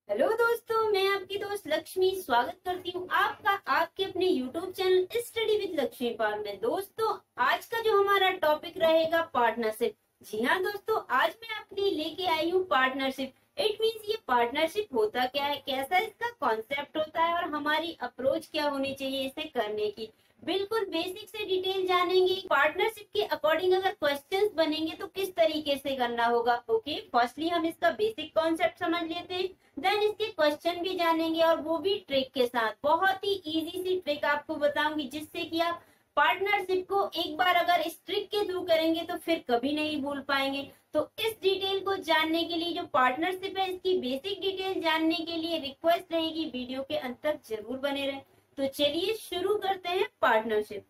Hello दोस्तों, मैं आपकी दोस्त लक्ष्मी स्वागत करती हूँ आपका आपके अपने YouTube channel study with Lakshmi Pal में। दोस्तों, आज का जो हमारा टॉपिक रहेगा पार्टनरशिप। जी हाँ दोस्तों, आज मैं आपके लिए लेके आई हूँ पार्टनरशिप। इट मीन्स ये पार्टनरशिप होता क्या है, कैसा इसका कॉन्सेप्ट होता है और हमारी अप्रोच क्या होनी चाहिए इसे करने की। बिल्कुल बेसिक से डिटेल जानेंगे। पार्टनरशिप के अकॉर्डिंग अगर क्वेश्चंस बनेंगे तो किस तरीके से करना होगा। ओके, फर्स्टली हम इसका बेसिक कॉन्सेप्ट समझ लेते हैं, देन इसके क्वेश्चन भी जानेंगे और वो भी ट्रिक के साथ। बहुत ही इजी सी ट्रिक आपको बताऊंगी जिससे कि आप पार्टनरशिप को एक बार अगर इस ट्रिक के थ्रू करेंगे तो फिर कभी नहीं भूल पाएंगे। तो इस डिटेल को जानने के लिए, जो पार्टनरशिप है इसकी बेसिक डिटेल जानने के लिए रिक्वेस्ट रहेगी वीडियो के अंत तक जरूर बने रहें। तो चलिए शुरू करते हैं पार्टनरशिप।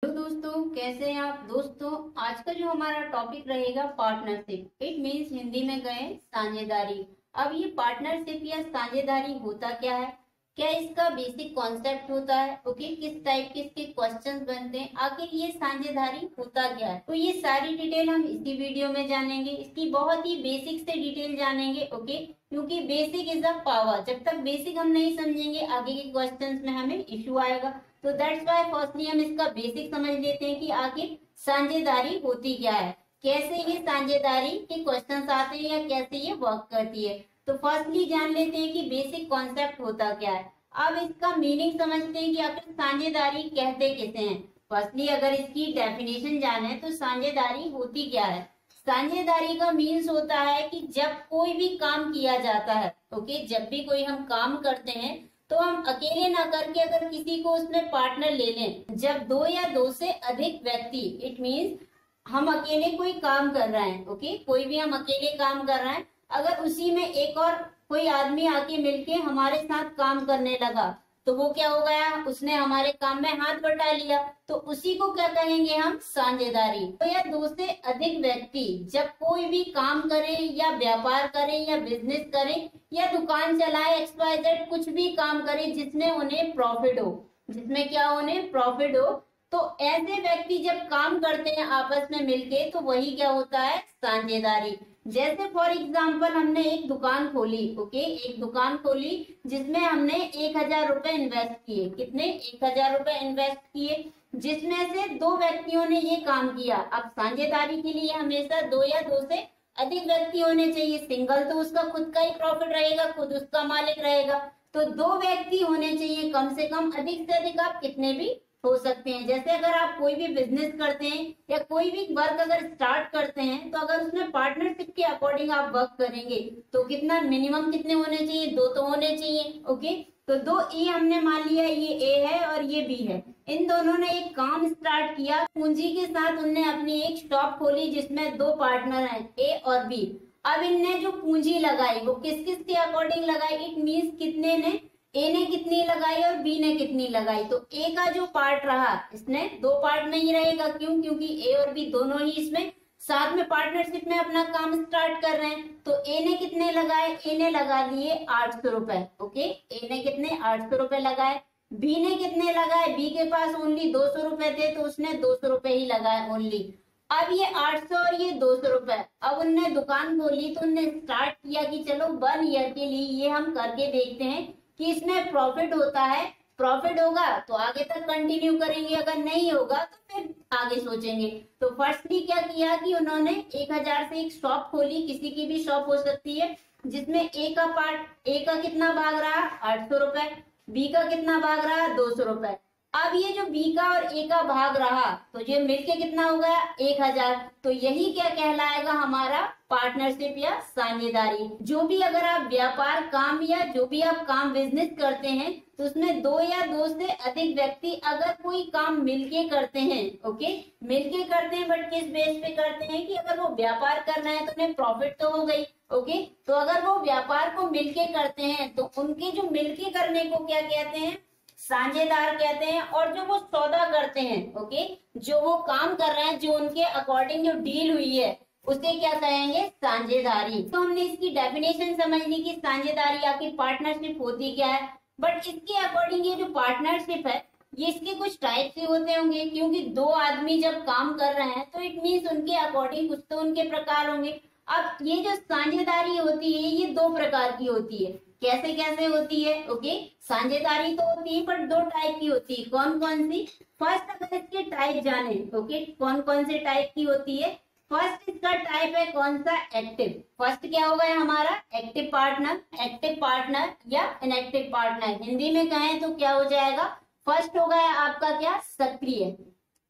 दोस्तों, कैसे हैं आप। दोस्तों, आज का जो हमारा टॉपिक रहेगा पार्टनरशिप। इट मींस हिंदी में गए साझेदारी। अब ये पार्टनरशिप या साझेदारी होता क्या है, क्या इसका बेसिक कॉन्सेप्ट होता है, ओके, किस टाइप के इसके क्वेश्चंस बनते हैं, आखिर ये साझेदारी होता क्या है। तो ये सारी डिटेल हम इसी वीडियो में जानेंगे। इसकी बहुत ही बेसिक से डिटेल जानेंगे, ओके, क्योंकि बेसिक इज अ पावर। जब तक बेसिक हम नहीं समझेंगे आगे के क्वेश्चंस में हमें इश्यू आएगा। तो दैट्स व्हाई फर्स्टली हम इसका बेसिक समझ लेते हैं कि आखिर साझेदारी होती क्या है, कैसे ये साझेदारी के क्वेश्चंस आते हैं या कैसे ये वर्क करती है। तो फर्स्टली जान लेते हैं कि बेसिक कॉन्सेप्ट होता क्या है। अब इसका मीनिंग समझते हैं कि आखिर साझेदारी कहते किसे हैं। फर्स्टली अगर इसकी डेफिनेशन जाने तो साझेदारी होती क्या है। साझेदारी का मीन्स होता है कि जब कोई भी काम किया जाता है, ओके, जब भी कोई हम काम करते हैं तो हम अकेले ना करके अगर किसी को उसमें पार्टनर ले लें। जब दो या दो से अधिक व्यक्ति, इट मीन्स हम अकेले कोई काम कर रहे हैं, ओके, कोई भी हम अकेले काम कर रहे हैं, अगर उसी में एक और कोई आदमी आके मिलके हमारे साथ काम करने लगा तो वो क्या हो गया, उसने हमारे काम में हाथ बटा लिया। तो उसी को क्या कहेंगे हम, साझेदारी। तो या दो से अधिक व्यक्ति जब कोई भी काम करे या व्यापार करे या बिजनेस करे या दुकान चलाए, XYZ कुछ भी काम करे जिसमें उन्हें प्रॉफिट हो, जिसमें क्या उन्हें प्रॉफिट हो, तो ऐसे व्यक्ति जब काम करते हैं आपस में मिलके तो वही क्या होता है, साझेदारी। जैसे फॉर एग्जाम्पल हमने एक दुकान खोली, ओके, एक दुकान खोली जिसमें हमने 1,000 रुपए इन्वेस्ट किए। कितने, 1,000 रुपए इन्वेस्ट किए, जिसमें से दो व्यक्तियों ने ये काम किया। अब साझेदारी के लिए हमेशा दो या दो से अधिक व्यक्ति होने चाहिए। सिंगल तो उसका खुद का ही प्रॉफिट रहेगा, खुद उसका मालिक रहेगा। तो दो व्यक्ति होने चाहिए कम से कम, अधिक से अधिक आप कितने भी हो सकते हैं। जैसे अगर आप कोई भी बिजनेस करते हैं या कोई भी वर्क अगर स्टार्ट करते हैं तो अगर उसमें पार्टनरशिप के अकॉर्डिंग आप वर्क करेंगे तो कितना मिनिमम कितने होने चाहिए, दो तो होने चाहिए, ओके। तो दो ए हमने मान लिया, ये ए है और ये बी है। इन दोनों ने एक काम स्टार्ट किया, पूंजी के साथ उनने अपनी एक शॉप खोली जिसमें दो पार्टनर हैं, ए और बी। अब इनने जो पूंजी लगाई वो किस किस के अकॉर्डिंग लगाई, इट मीन्स कितने ने, ए ने कितनी लगाई और बी ने कितनी लगाई। तो ए का जो पार्ट रहा, इसने दो पार्ट नहीं रहेगा, क्यों, क्योंकि ए और बी दोनों ही इसमें साथ में पार्टनरशिप में अपना काम स्टार्ट कर रहे हैं। तो ए ने कितने लगाए, ए ने लगा दिए 800 रुपए, ओके, ए ने कितने 800 रुपए लगाए। बी ने कितने लगाए, बी के पास ओनली 200 रुपए थे तो उसने 200 रुपए ही लगाए ओनली। अब ये 800 और ये 200 रुपए, अब उनने दुकान खोली तो उनने स्टार्ट किया कि चलो 1 ईयर के लिए ये हम करके देखते हैं कि इसमें प्रॉफिट होता है। प्रॉफिट होगा तो आगे तक कंटिन्यू करेंगे, अगर नहीं होगा तो फिर आगे सोचेंगे। तो फर्स्टली क्या किया कि उन्होंने 1,000 से एक शॉप खोली, किसी की भी शॉप हो सकती है, जिसमें ए का पार्ट, ए का कितना भाग रहा 800 रुपए, बी का कितना भाग रहा 200 रुपए। अब ये जो बी का और ए का भाग रहा तो ये मिलके कितना हो गया 1,000। तो यही क्या कहलाएगा हमारा पार्टनरशिप या साझेदारी। जो भी अगर आप व्यापार काम या जो भी आप काम बिजनेस करते हैं तो उसमें दो या दो से अधिक व्यक्ति अगर कोई काम मिलके करते हैं, ओके, मिलके करते हैं, बट किस बेस पे करते हैं कि अगर वो व्यापार कर रहे हैं तो उन्हें प्रॉफिट तो हो गई, ओके। तो अगर वो व्यापार को मिलके करते हैं तो उनके जो मिलके करने को क्या कहते हैं, साझेदार कहते हैं। और जो वो सौदा करते हैं, ओके, जो वो काम कर रहे हैं, जो उनके अकॉर्डिंग जो डील हुई है उसे क्या कहेंगे, साझेदारी। तो हमने इसकी डेफिनेशन समझ ली कि साझेदारी आखिर पार्टनरशिप होती क्या है। बट इसके अकॉर्डिंग ये जो पार्टनरशिप है ये इसके कुछ टाइप के होते होंगे, क्योंकि दो आदमी जब काम कर रहे हैं तो इट मीन्स उनके अकॉर्डिंग कुछ तो उनके प्रकार होंगे। अब ये जो साझेदारी होती है ये दो प्रकार की होती है। कैसे कैसे होती है? ओके, साझेदारी तो होती है पर दो टाइप की होती है। कौन कौन सी? फर्स्ट अगर इसके टाइप जाने, ओके, कौन कौन से टाइप की होती है। फर्स्ट इसका टाइप है कौन सा? एक्टिव। फर्स्ट क्या होगा हमारा? Active partner. एक्टिव पार्टनर या इनएक्टिव पार्टनर हिंदी में कहें तो क्या हो जाएगा? फर्स्ट हो गया आपका क्या? सक्रिय,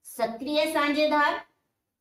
सक्रिय साझेदार।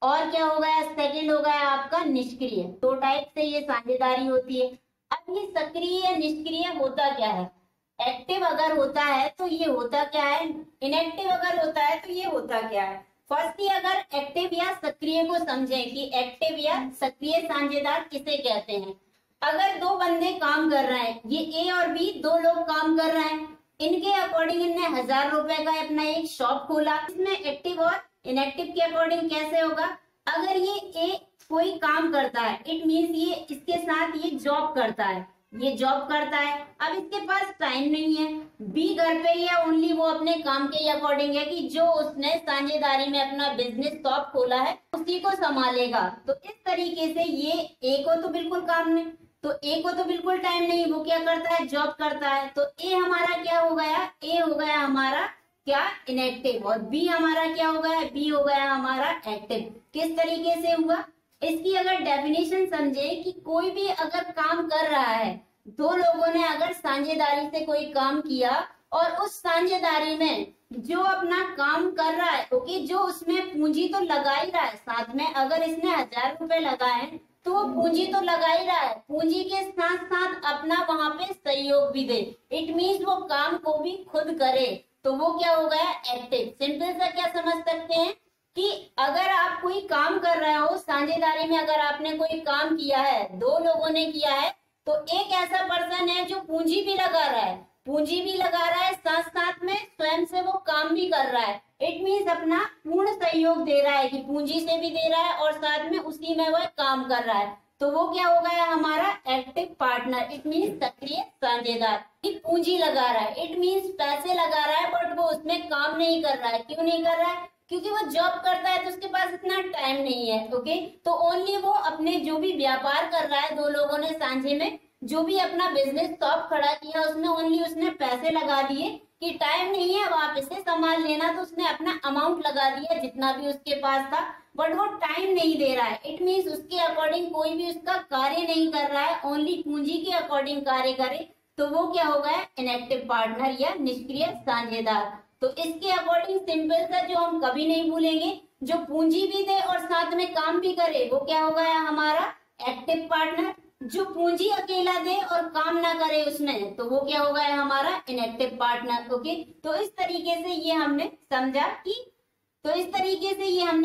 और क्या हो गया? सेकंड हो गया आपका निष्क्रिय। दो टाइप से ये साझेदारी होती है। अब ये सक्रिय या निष्क्रिय होता क्या है? एक्टिव अगर होता है तो ये होता क्या है, इनएक्टिव अगर होता है तो ये होता क्या है। फर्स्टली अगर एक्टिव या सक्रिय को समझें कि एक्टिव या सक्रिय साझेदार किसे कहते हैं। अगर दो बंदे काम कर रहे हैं, ये ए और बी दो लोग काम कर रहे हैं, इनके अकॉर्डिंग इनने 1000 रुपए का अपना एक शॉप खोला। इसमें एक्टिव और इनएक्टिव के अकॉर्डिंग कैसे होगा? अगर ये ए कोई काम करता है इट मीन्स ये इसके साथ ये जॉब करता है, ये जॉब करता है। अब इसके पास टाइम नहीं है। बी घर पे या ओनली वो अपने काम के अकॉर्डिंग है कि जो उसने साझेदारी में अपना बिजनेस शॉप खोला है उसी को संभालेगा। तो इस तरीके से ये ए को तो बिल्कुल काम नहीं, तो ए को तो बिल्कुल टाइम नहीं, वो क्या करता है? जॉब करता है। तो ए हमारा क्या हो गया? ए हो गया हमारा क्या? इनएक्टिव। और बी हमारा क्या हो गया? बी हो गया हमारा एक्टिव। किस तरीके से हुआ? इसकी अगर डेफिनेशन समझे कि कोई भी अगर काम कर रहा है, दो लोगों ने अगर साझेदारी से कोई काम किया और उस साझेदारी में जो अपना काम कर रहा है, ओके, जो उसमें पूंजी तो लगा ही रहा है साथ में, अगर इसने 1000 रुपए लगाए तो वो पूंजी तो लगा ही रहा है, पूंजी के साथ साथ अपना वहां पे सहयोग भी दे, इट मीन्स वो काम को भी खुद करे, तो वो क्या हो गया? एक्टिव। सिंपल सा क्या समझ सकते हैं कि अगर आप कोई काम कर रहे हो साझेदारी में, अगर आपने कोई काम किया है, दो लोगों ने किया है, तो एक ऐसा पर्सन है जो पूंजी भी लगा रहा है, पूंजी भी लगा रहा है, साथ साथ में स्वयं से वो काम भी कर रहा है। इट मीन्स अपना पूर्ण सहयोग दे रहा है कि पूंजी से भी दे रहा है और साथ में उसी में वह काम कर रहा है। तो वो क्या हो गया हमारा? Active partner. इट मीन्स सक्रिय साझेदार। पूंजी लगा रहा है, इट मीन्स पैसे लगा रहा है, बट वो उसमें काम नहीं कर रहा है। क्यों नहीं कर रहा है? क्योंकि वो जॉब करता है तो उसके पास इतना टाइम नहीं है। ओके, तो ओनली वो अपने जो भी व्यापार कर रहा है, दो लोगों ने सांझे में जो भी अपना बिजनेस शॉप खड़ा किया, उसमें ओनली उसने पैसे लगा दिए कि टाइम नहीं है वापस से संभाल लेना, तो उसने अपना अमाउंट लगा दिया जितना भी उसके पास था, बट वो टाइम नहीं दे रहा है। इट मीन्स उसके अकॉर्डिंग कोई भी उसका कार्य नहीं कर रहा है, ओनली पूंजी के अकॉर्डिंग कार्य करे, तो वो क्या हो गया? इनएक्टिव पार्टनर या निष्क्रिय साझेदार। तो इसके अकॉर्डिंग सिंपल सा जो हम कभी नहीं भूलेंगे, जो पूंजी भी दे और साथ में काम भी करे, वो क्या हो गया हमारा? Active partner. जो पूंजी अकेला दे और काम ना करे उसमें, तो वो क्या हो गया हमारा? Inactive partner. ओके, तो इस तरीके से ये हमने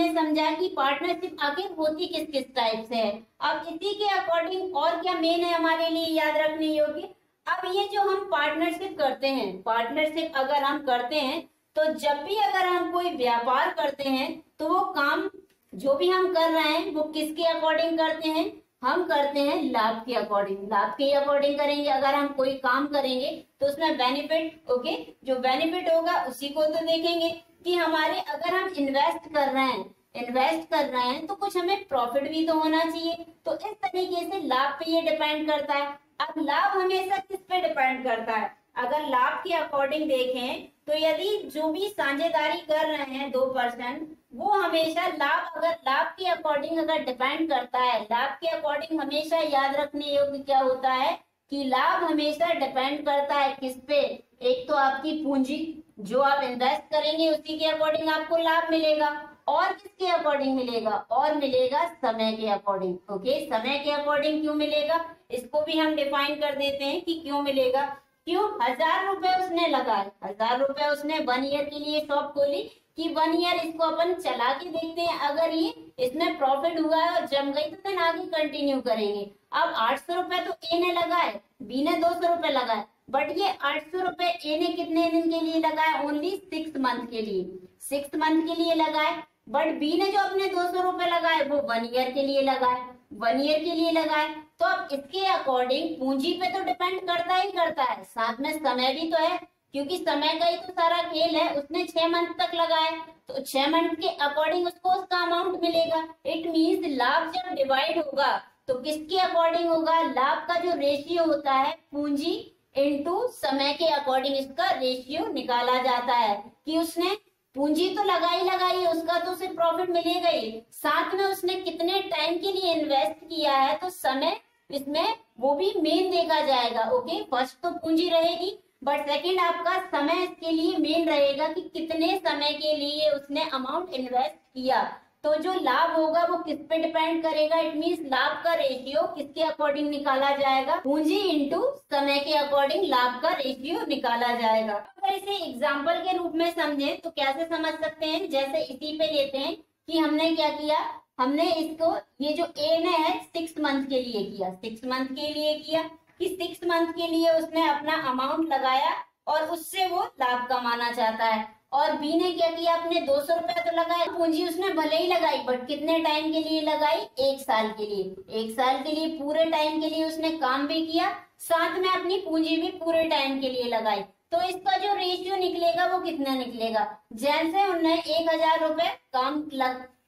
समझा कि पार्टनरशिप आखिर होती किस किस टाइप से है। अब इसी के अकॉर्डिंग और क्या मेन है हमारे लिए याद रखने योग्य। अब ये जो हम पार्टनरशिप करते हैं, पार्टनरशिप अगर हम करते हैं तो जब भी अगर हम कोई व्यापार करते हैं तो वो काम जो भी हम कर रहे हैं वो किसके अकॉर्डिंग करते हैं? हम करते हैं लाभ के अकॉर्डिंग, लाभ के अकॉर्डिंग करेंगे। अगर हम कोई काम करेंगे तो उसमें बेनिफिट, ओके, जो बेनिफिट होगा उसी को तो देखेंगे कि हमारे, अगर हम इन्वेस्ट कर रहे हैं तो कुछ हमें प्रॉफिट भी तो होना चाहिए। तो इस तरीके से लाभ पे ये डिपेंड करता है। अब लाभ हमेशा किस पे डिपेंड करता है? अगर लाभ के अकॉर्डिंग देखें तो यदि जो भी साझेदारी कर रहे हैं दो पर्सन, वो हमेशा लाभ, अगर लाभ के अकॉर्डिंग अगर डिपेंड करता है, लाभ के अकॉर्डिंग हमेशा याद रखने योग्य क्या होता है कि लाभ हमेशा डिपेंड करता है किस पे? एक तो आपकी पूंजी, जो आप इन्वेस्ट करेंगे उसी के अकॉर्डिंग आपको लाभ मिलेगा, और किसके अकॉर्डिंग मिलेगा? और मिलेगा समय के अकॉर्डिंग। ओके, समय के अकॉर्डिंग क्यों मिलेगा इसको भी हम डिफाइन कर देते हैं कि क्यों मिलेगा। क्यों? 1000 रुपए उसने लगाए, 1000 रुपए उसने 1 ईयर के लिए शॉप खोली कि 1 ईयर इसको अपन चला के देखते हैं, अगर ये इसमें प्रॉफिट हुआ है और जम गई तो देन आगे कंटिन्यू करेंगे। अब 800 रुपए तो ए ने लगाए, बी ने 200 रुपए लगाए, बट ये 800 रुपए ए ने कितने दिन के लिए लगाए? ओनली 6 मंथ के लिए, 6 मंथ के लिए लगाए। बट बी ने जो अपने 200 रुपए लगाए वो 1 ईयर के लिए लगाए, 1 ईयर के लिए लगाए। तो अब इसके अकॉर्डिंग पूंजी पे तो डिपेंड करता ही करता है, साथ में समय भी तो है, क्योंकि समय का ही तो सारा खेल है। उसने 6 मंथ तक लगाए, तो 6 मंथ के अकॉर्डिंग उसको उसका अमाउंट मिलेगा। इट मीन्स लाभ जब डिवाइड होगा तो किसके अकॉर्डिंग होगा, लाभ का जो रेशियो होता है पूंजी इनटू समय के अकॉर्डिंग इसका रेशियो निकाला जाता है, कि उसने पूंजी तो लगाई उसका तो उसे प्रॉफिट मिलेगा ही, साथ में उसने कितने टाइम के लिए इन्वेस्ट किया है, तो समय इसमें वो भी मेन देखा जाएगा। ओके, फर्स्ट तो पूंजी रहेगी, बट सेकंड आपका समय इसके लिए मेन रहेगा कि कितने समय के लिए उसने अमाउंट इन्वेस्ट किया। तो जो लाभ होगा वो किस पे डिपेंड करेगा, इट मींस लाभ का रेशियो किसके अकॉर्डिंग निकाला जाएगा, पूंजी इंटू समय के अकॉर्डिंग लाभ का रेशियो निकाला जाएगा। अगर इसे एग्जाम्पल के रूप में समझें तो कैसे समझ सकते हैं, जैसे इसी पे लेते हैं कि हमने क्या किया, हमने इसको ये जो ए ने है 6 मंथ के लिए किया, 6 मंथ के लिए किया कि 6 मंथ के लिए उसने अपना अमाउंट लगाया और उससे वो लाभ कमाना चाहता है। और बी ने क्या किया, अपने 200 रुपए तो लगाए, पूंजी उसने भले ही लगाई बट कितने टाइम के लिए लगाई, 1 साल के लिए। 1 साल के लिए पूरे टाइम के लिए उसने काम भी किया, साथ में अपनी पूंजी भी पूरे टाइम के लिए लगाई। तो इसका जो रेशियो निकलेगा वो कितना निकलेगा, जैसे उन्होंने 1000 रुपए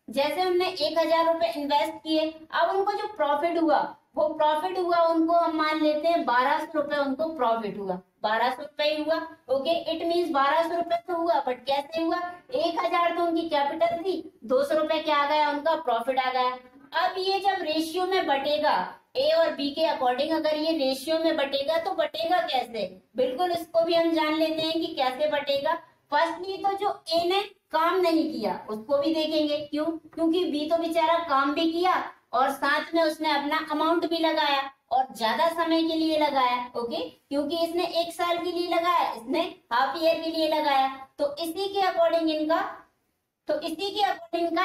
जैसे उन्होंने 1000 रुपए इन्वेस्ट किए, अब उनको जो प्रॉफिट हुआ वो प्रॉफिट हुआ उनको, हम मान लेते हैं 1200 रुपए उनको प्रॉफिट हुआ, 1200 रुपए ही हुआ। ओके, इट मीन्स 1200 रुपए तो हुआ, बट कैसे हुआ, 1000 तो उनकी कैपिटल थी, 200 रुपए क्या आ गया, उनका प्रॉफिट आ गया। अब ये जब रेशियो में बटेगा, ए और बी के अकॉर्डिंग अगर ये रेशियो में बटेगा तो बटेगा कैसे, बिल्कुल इसको भी हम जान लेते हैं कि कैसे बटेगा। फर्स्टली तो जो ए ने काम नहीं किया उसको भी देखेंगे, क्यों, क्योंकि बी तो बेचारा काम भी किया और साथ में उसने अपना अमाउंट भी लगाया और ज्यादा समय के लिए लगाया। ओके, क्योंकि इसने 1 साल के लिए लगाया, इसने हाफ ईयर के लिए लगाया, तो इसी के अकॉर्डिंग इनका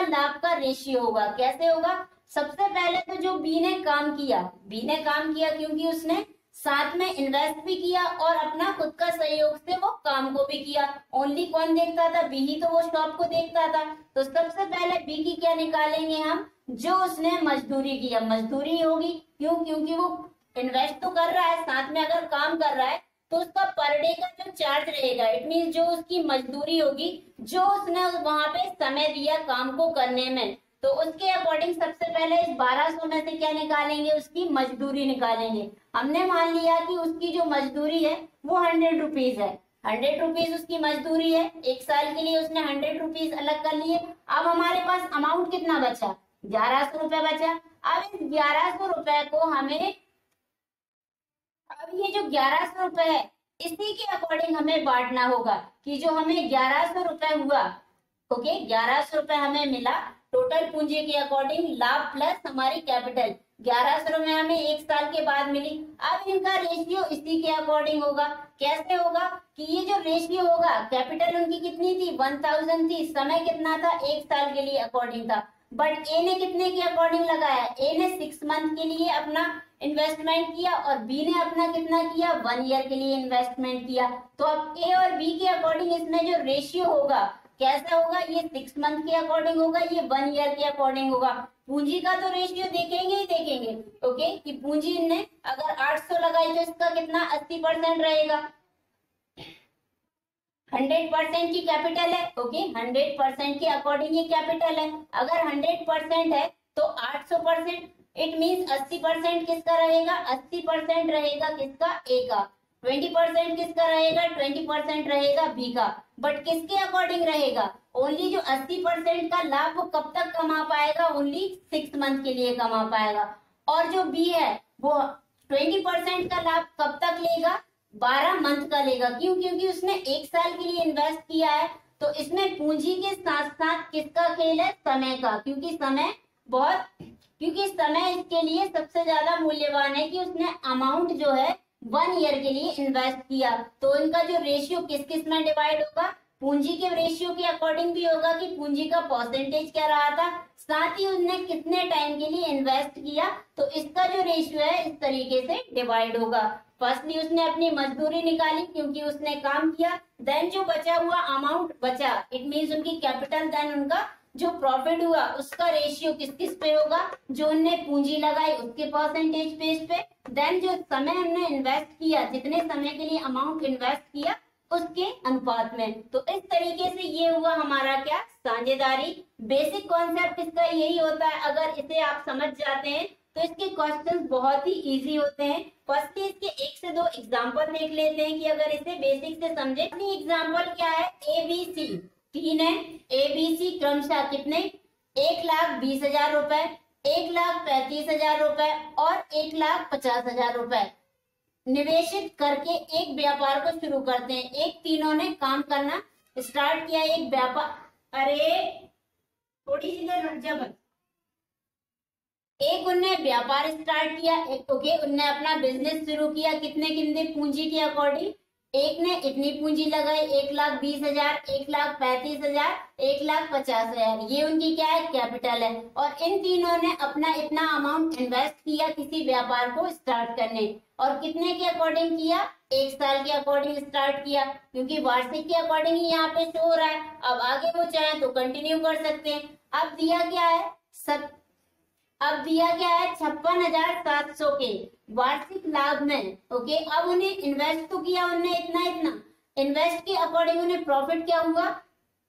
लाभ का रेशियो होगा। कैसे होगा, सबसे पहले तो जो बी ने काम किया क्योंकि उसने साथ में इन्वेस्ट भी किया और अपना खुद का सहयोग से वो काम को भी किया। ओनली कौन देखता था, बी ही तो वो शॉप को देखता था। तो सबसे पहले बी की क्या निकालेंगे हम, जो उसने मजदूरी किया, मजदूरी होगी, क्यों, क्योंकि वो इन्वेस्ट तो कर रहा है, साथ में अगर काम कर रहा है तो उसका पर डे का जो चार्ज रहेगा, इट मीन जो उसकी मजदूरी होगी, जो उसने वहां पे समय दिया काम को करने में, तो उसके अकॉर्डिंग सबसे पहले इस 1200 में से क्या निकालेंगे, उसकी मजदूरी निकालेंगे। हमने मान लिया कि उसकी जो मजदूरी है वो 100 रुपीज है, 100 रुपीज उसकी मजदूरी है, 1 साल के लिए उसने 100 रुपीज अलग कर लिए। अब हमारे पास अमाउंट कितना बचा, 1100 रुपए बचा। अब इस 1100 रुपए को हमें, अब ये जो 1100 रुपए है इसी के अकॉर्डिंग हमें बांटना होगा, कि जो हमें 1100 रुपए हुआ, ओके, 1100 रुपए हमें मिला टोटल पूंजी के अकॉर्डिंग, लाभ प्लस हमारी कैपिटल 1100 रुपए हमें 1 साल के बाद मिली। अब इनका रेशियो इसी के अकॉर्डिंग होगा। कैसे होगा, कि ये जो रेशियो होगा, कैपिटल उनकी कितनी थी, 1000 थी, समय कितना था, 1 साल के लिए अकॉर्डिंग था, बट ए ने कितने के अकॉर्डिंग लगाया, ए ने 6 मंथ के लिए अपना इन्वेस्टमेंट किया और बी ने अपना कितना किया, 1 ईयर के लिए इन्वेस्टमेंट किया। तो अब ए और बी के अकॉर्डिंग इसमें जो रेशियो होगा कैसा होगा, ये 6 मंथ के अकॉर्डिंग होगा, ये 1 ईयर के अकॉर्डिंग होगा। पूंजी का तो रेशियो देखेंगे ही देखेंगे, ओके, कि पूंजी ने अगर 800 लगाई तो इसका कितना 80% रहेगा, 100% की कैपिटल है, ओके, 100% के अकॉर्डिंग ये कैपिटल है। अगर 100% है तो 800%, इट मीन्स 80% किसका रहेगा, 80% रहेगा किसका, ए का, 20% किसका रहेगा, 20% रहेगा बी का। बट किसके अकॉर्डिंग रहेगा, ओनली जो 80% का लाभ वो कब तक कमा पाएगा, ओनली 6 मंथ के लिए कमा पाएगा। और जो बी है वो 20% का लाभ कब तक लेगा, 12 मंथ का लेगा। क्यों, क्योंकि उसने 1 साल के लिए इन्वेस्ट किया है, तो इसमें पूंजी के साथ साथ किसका खेल है, समय का, क्योंकि समय इसके लिए सबसे ज्यादा मूल्यवान है, कि उसने अमाउंट जो है 1 ईयर के लिए इन्वेस्ट किया। तो इनका जो रेशियो किस किस में डिवाइड होगा, पूंजी के रेशियो के अकॉर्डिंग भी होगा, कि पूंजी का परसेंटेज क्या रहा था, साथ ही उसने कितने टाइम के लिए इन्वेस्ट किया, तो इसका जो रेशियो है इस तरीके से डिवाइड होगा। फर्स्टली उसने अपनी मजदूरी निकाली क्योंकि उसने काम किया, देन जो बचा हुआ अमाउंट बचा, इट मीन्स उनकी कैपिटल, देन उनका जो प्रॉफिट हुआ उसका रेशियो किस किस पे होगा, जो उनने पूंजी लगाई उसके परसेंटेज बेस पे, देन जो समय हमने इन्वेस्ट किया, जितने समय के लिए अमाउंट इन्वेस्ट किया उसके अनुपात में। तो इस तरीके से ये हुआ हमारा क्या, साझेदारी। बेसिक कॉन्सेप्ट इसका यही होता है। अगर इसे आप समझ जाते हैं तो इसके क्वेश्चंस बहुत ही इजी होते हैं। फर्स्टली इसके एक से दो एग्जांपल देख लेते हैं कि अगर इसे बेसिक से समझे। एग्जांपल क्या है, ABC तीन है, ABC क्रमशः कितने, 1,20,000 रुपए, 1,35,000 रुपए और 1,50,000 रुपए निवेशित करके एक व्यापार को शुरू करते हैं। एक तीनों ने काम करना स्टार्ट किया, एक व्यापार, अरे थोड़ी सी देर रुक जा बस। एक उनने व्यापार स्टार्ट किया, ओके, उनने अपना बिजनेस शुरू किया, कितने कितने पूंजी के अकॉर्डिंग, एक ने इतनी पूंजी लगाई, 1,20,000, 1,35,000, 1,50,000, ये उनकी क्या है, कैपिटल है। और इन तीनों ने अपना इतना अमाउंट इन्वेस्ट किया किसी व्यापार को स्टार्ट करने, और कितने के अकॉर्डिंग किया, 1 साल के अकॉर्डिंग स्टार्ट किया, क्योंकि वार्षिक के अकॉर्डिंग ही यहाँ पे शो हो रहा है। अब आगे वो चाहे तो कंटिन्यू कर सकते हैं। अब दिया क्या है, अब दिया क्या है 56,700 के वार्षिक लाभ में, ओके। अब उन्हें इन्वेस्ट तो किया उन्हें इतना इतना, इन्वेस्ट के अकॉर्डिंग उन्हें प्रॉफिट क्या हुआ,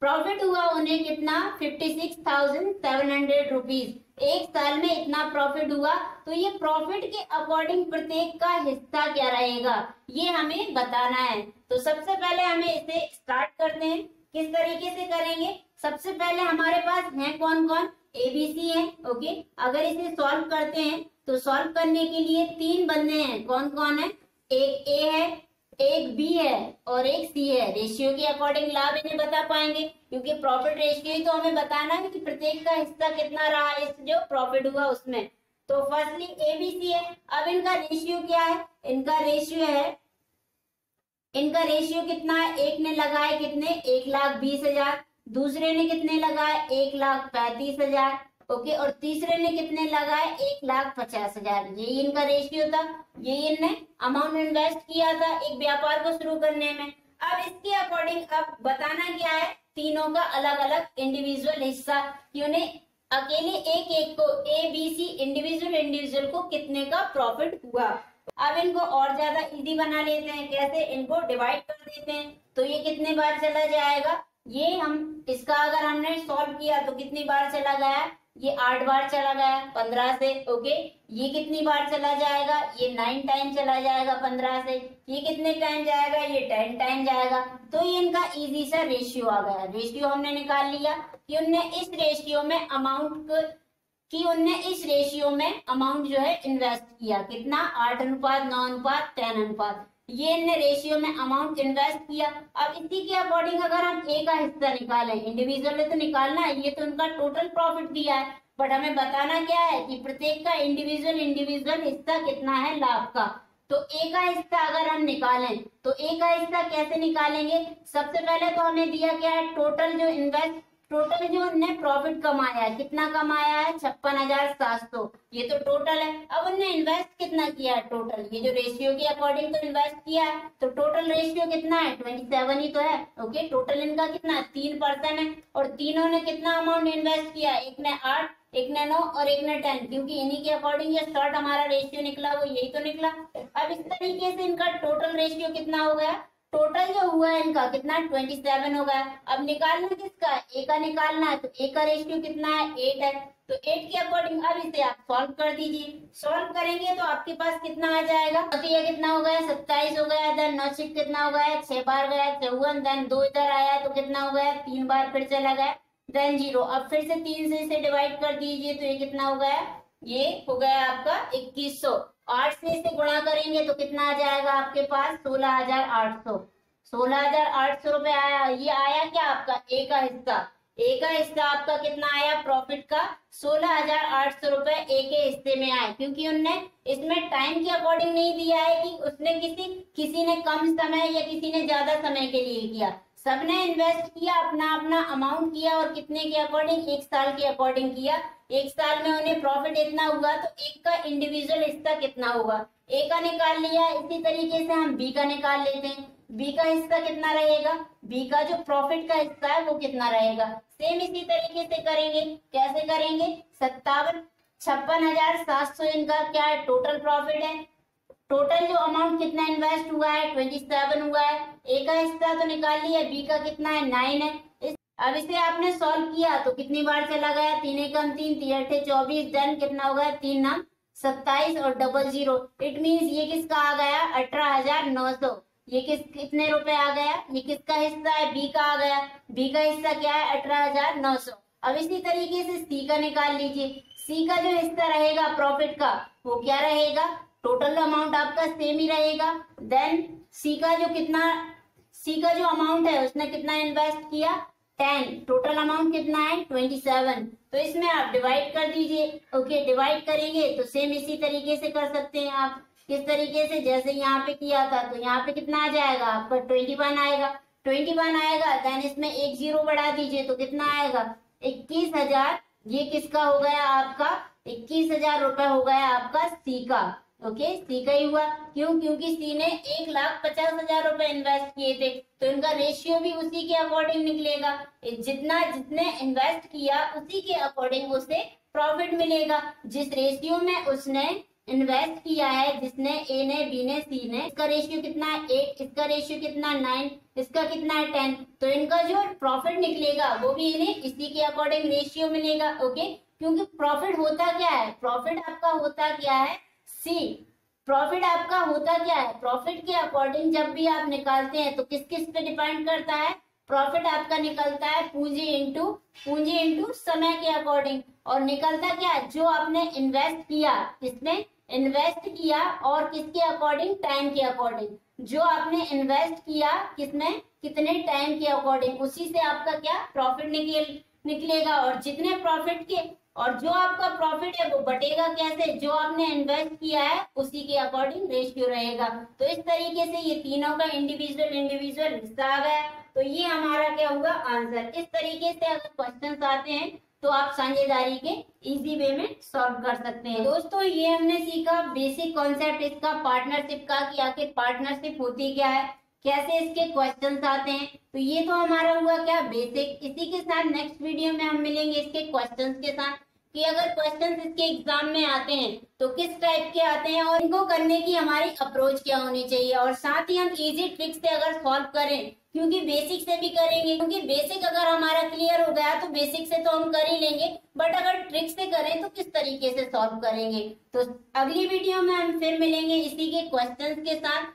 प्रॉफिट हुआ उन्हें कितना, 56,700 रुपीज। एक साल में इतना प्रॉफिट हुआ। तो ये प्रॉफिट के अकॉर्डिंग प्रत्येक का हिस्सा क्या रहेगा, ये हमें बताना है। तो सबसे पहले हमें इसे स्टार्ट करते हैं। किस तरीके से करेंगे, सबसे पहले हमारे पास है कौन कौन, ABC है, ओके। अगर इसे सॉल्व करते हैं तो सॉल्व करने के लिए तीन बंदे हैं, कौन कौन है, एक A है, एक B है और एक C है। रेशियो के अकॉर्डिंग लाभ इन्हें बता पाएंगे, क्योंकि प्रॉफिट रेशियो ही तो हमें बताना है कि प्रत्येक का हिस्सा कितना रहा इस जो प्रॉफिट हुआ उसमें। तो फर्स्टली ABC है। अब इनका रेशियो क्या है, इनका रेशियो कितना है, एक ने लगाए कितने, 1,20,000, दूसरे ने कितने लगाए, 1,35,000, ओके, और तीसरे ने कितने लगाए, 1,50,000। यही इनका रेशियो था, यही इनने अमाउंट इन्वेस्ट किया था एक व्यापार को शुरू करने में। अब इसके अकॉर्डिंग अब बताना क्या है, तीनों का अलग अलग इंडिविजुअल हिस्सा, कि उन्हें अकेले एक एक को ABC इंडिविजुअल को कितने का प्रॉफिट हुआ। अब इनको और ज्यादा इजी बना लेते हैं, कैसे, इनको डिवाइड कर देते हैं। तो ये कितने बार चला जाएगा, ये हम इसका अगर हमने सॉल्व किया तो कितनी बार चला गया, ये 8 बार चला गया 15 से, ओके। ये कितनी बार चला जाएगा, ये 9 टाइम चला जाएगा 15 से। ये कितने टाइम जाएगा, ये 10 टाइम जाएगा। तो ये इनका इजी सा रेशियो आ गया। रेशियो हमने निकाल लिया कि उनने इस रेशियो में अमाउंट जो है इन्वेस्ट किया, कितना, 8:9, 10 अनुपात, ये इनने रेशियो में अमाउंट इन्वेस्ट किया। अब इसी के अकॉर्डिंग अगर हम A का हिस्सा निकालें, इंडिविजुअली तो निकालना है, ये तो उनका टोटल प्रॉफिट दिया है, बट हमें बताना क्या है कि प्रत्येक का इंडिविजुअल हिस्सा कितना है लाभ का। तो A का हिस्सा अगर हम निकालें तो A का हिस्सा कैसे निकालेंगे, सबसे पहले तो हमें दिया क्या है, टोटल जो उनने प्रॉफिट कमाया है, कितना कमाया है, 56,700, ये तो टोटल है। अब उनने इन्वेस्ट कितना किया है, टोटल, ये जो रेशियो के अकॉर्डिंग तो इन्वेस्ट किया है, तो टोटल रेशियो कितना है, 27 ही तो है, ओके। टोटल इनका कितना, 3% है, और तीनों ने कितना अमाउंट इन्वेस्ट किया, एक ने 8, एक ने 9 और एक ने 10, क्योंकि इन्हीं के अकॉर्डिंग ये शॉर्ट हमारा रेशियो निकला, वो यही तो निकला। अब इस तरीके से इनका टोटल रेशियो कितना हो गया, टोटल जो हुआ है इनका कितना, 27 हो गया। अब निकालना किसका, A का निकालना है, तो A का रेशियो कितना है, 8 है। तो 8 के अकॉर्डिंग अब इसे आप सॉल्व कर दीजिए। सॉल्व करेंगे तो आपके पास कितना आ जाएगा, तो ये कितना हो गया, 27 हो गया, देन 9 6 कितना हो गया, 6 बार गया 54, देन 2 इधर आया तो कितना हो गया, 3 बार फिर चला गया, देन 0। अब फिर से 3 से इसे डिवाइड कर दीजिए, तो ये कितना हो गया, ये हो गया आपका 2100। 8 से इसे गुणा करेंगे तो कितना आ जाएगा आपके पास, 16,800 रुपए आया। ये आया क्या आपका A का हिस्सा आपका कितना आया प्रॉफिट का, 16,800 रुपए A के हिस्से में आए, क्योंकि उनने इसमें टाइम के अकॉर्डिंग नहीं दिया है कि उसने किसी ने कम समय या किसी ने ज्यादा समय के लिए किया, सबने इन्वेस्ट किया, अपना अपना अमाउंट किया, और कितने के अकॉर्डिंग, 1 साल के अकॉर्डिंग किया। 1 साल में उन्हें प्रॉफिट इतना हुआ, तो एक का इंडिविजुअल हिस्सा कितना हुआ, A का निकाल लिया। इसी तरीके से हम B का निकाल लेते हैं। बी का हिस्सा कितना रहेगा, बी का जो प्रॉफिट का हिस्सा है वो कितना रहेगा। सेम इसी तरीके से करेंगे। कैसे करेंगे, 56,56,700 इनका क्या है, टोटल प्रॉफिट है। टोटल जो अमाउंट कितना इन्वेस्ट हुआ है 27 हुआ है। ए का हिस्सा तो निकाल लिया, बी का कितना है 9 है। अब इसे आपने सॉल्व किया तो कितनी बार चला गया, 3 एकम 3, 3 अठे 24, देन कितना हो गया 3 नाम 27 और डबल जीरो। इट मीन्स ये किसका आ गया 18,900। ये कितने रुपए आ गया, ये किसका हिस्सा है, बी का आ गया। बी का हिस्सा क्या है 18,900। अब इसी तरीके से सी का निकाल लीजिए। सी का जो हिस्सा रहेगा प्रॉफिट का वो क्या रहेगा, टोटल अमाउंट आपका सेम ही रहेगा। देन सी का जो अमाउंट है उसने कितना इन्वेस्ट किया 10, टोटल अमाउंट कितना है 27। तो इसमें आप डिवाइड कर दीजिए। ओके, डिवाइड करेंगे तो सेम इसी तरीके से कर सकते हैं आप। किस तरीके से, जैसे यहाँ पे किया था तो यहाँ पे कितना आ जाएगा आपका 21 आएगा। 21 आएगा, देन इसमें एक जीरो बढ़ा दीजिए तो कितना आएगा 21,000। ये किसका हो गया आपका 21,000 रुपए हो गया आपका सी का। ओके, सी का ही हुआ। क्यों, क्योंकि सी ने 1,50,000 रुपए इन्वेस्ट किए थे, तो इनका रेशियो भी उसी के अकॉर्डिंग निकलेगा। जिसने इन्वेस्ट किया उसी के अकॉर्डिंग उसे प्रॉफिट मिलेगा। जिस रेशियो में उसने इन्वेस्ट किया है, जिसने ए ने, बी ने, सी ने, इसका रेशियो कितना है 8, इसका रेशियो कितना 9, इसका कितना है 10, तो इनका जो प्रॉफिट निकलेगा वो भी इन्हें इसी के अकॉर्डिंग रेशियो मिलेगा। ओके, क्योंकि प्रॉफिट होता क्या है, प्रॉफिट आपका होता क्या है सी, प्रॉफिट आपका होता क्या है, प्रॉफिट के अकॉर्डिंग जब भी आप निकालते हैं तो किस किस पे डिपेंड करता है, प्रॉफिट आपका निकलता है पूंजी इंटू समय के अकॉर्डिंग। और निकलता क्या है, जो आपने इन्वेस्ट किया, किसने इन्वेस्ट किया और किसके अकॉर्डिंग, टाइम के अकॉर्डिंग। जो आपने इन्वेस्ट किया किसमें, कितने टाइम के अकॉर्डिंग, उसी से आपका क्या प्रॉफिट निकलेगा। और जितने प्रॉफिट के, और जो आपका प्रॉफिट है वो बटेगा कैसे, जो आपने इन्वेस्ट किया है उसी के अकॉर्डिंग रेशियो रहेगा। तो इस तरीके से ये तीनों का इंडिविजुअल हिस्सा आ गया। तो ये हमारा क्या हुआ आंसर। इस तरीके से अगर क्वेश्चन आते हैं तो आप साझेदारी के इजी वे में सॉल्व कर सकते हैं। दोस्तों, ये हमने सीखा बेसिक कॉन्सेप्ट इसका पार्टनरशिप का, कि आखिर पार्टनरशिप होती क्या है, कैसे इसके क्वेश्चंस आते हैं। तो ये तो हमारा हुआ क्या बेसिक। इसी के साथ नेक्स्ट वीडियो में हम मिलेंगे इसके क्वेश्चंस के साथ, कि अगर क्वेश्चंस इसके एग्जाम में आते हैं तो किस टाइप के आते हैं और इनको करने की हमारी अप्रोच क्या होनी चाहिए। और साथ ही हम इजी ट्रिक्स से अगर सॉल्व करें, क्योंकि बेसिक से भी करेंगे, क्योंकि बेसिक अगर हमारा क्लियर हो गया तो बेसिक से तो हम कर ही लेंगे, बट अगर ट्रिक से करें तो किस तरीके से सॉल्व करेंगे। तो अगली वीडियो में हम फिर मिलेंगे इसी के क्वेश्चंस के साथ,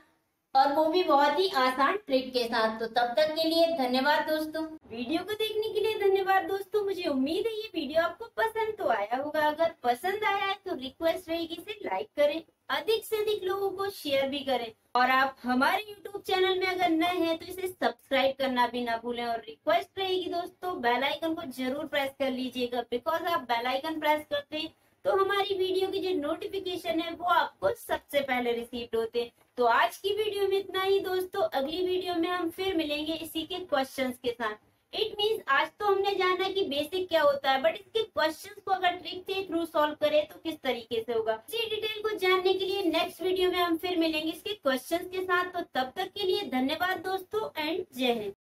और वो भी बहुत ही आसान ट्रिक के साथ। तो तब तक के लिए धन्यवाद दोस्तों। वीडियो को देखने के लिए धन्यवाद दोस्तों। मुझे उम्मीद है ये वीडियो आपको पसंद तो आया होगा। अगर पसंद आया है तो रिक्वेस्ट रहेगी इसे लाइक करें, अधिक से अधिक लोगों को शेयर भी करें। और आप हमारे YouTube चैनल में अगर नए हैं तो इसे सब्सक्राइब करना भी ना भूलें। और रिक्वेस्ट रहेगी दोस्तों बेल आइकन को जरूर प्रेस कर लीजिएगा, बिकॉज आप बेल आइकन प्रेस करते हैं तो हमारी वीडियो की जो नोटिफिकेशन है वो आपको सबसे पहले रिसीव होते हैं। तो आज की वीडियो में इतना ही दोस्तों। अगली वीडियो में हम फिर मिलेंगे इसी के क्वेश्चंस के साथ। इट मींस आज तो हमने जाना कि बेसिक क्या होता है, बट इसके क्वेश्चंस को अगर ट्रिक के थ्रू सॉल्व करें तो किस तरीके से होगा, इसी डिटेल को जानने के लिए नेक्स्ट वीडियो में हम फिर मिलेंगे इसके क्वेश्चंस के साथ। तो तब तक के लिए धन्यवाद दोस्तों एंड जय हिंद।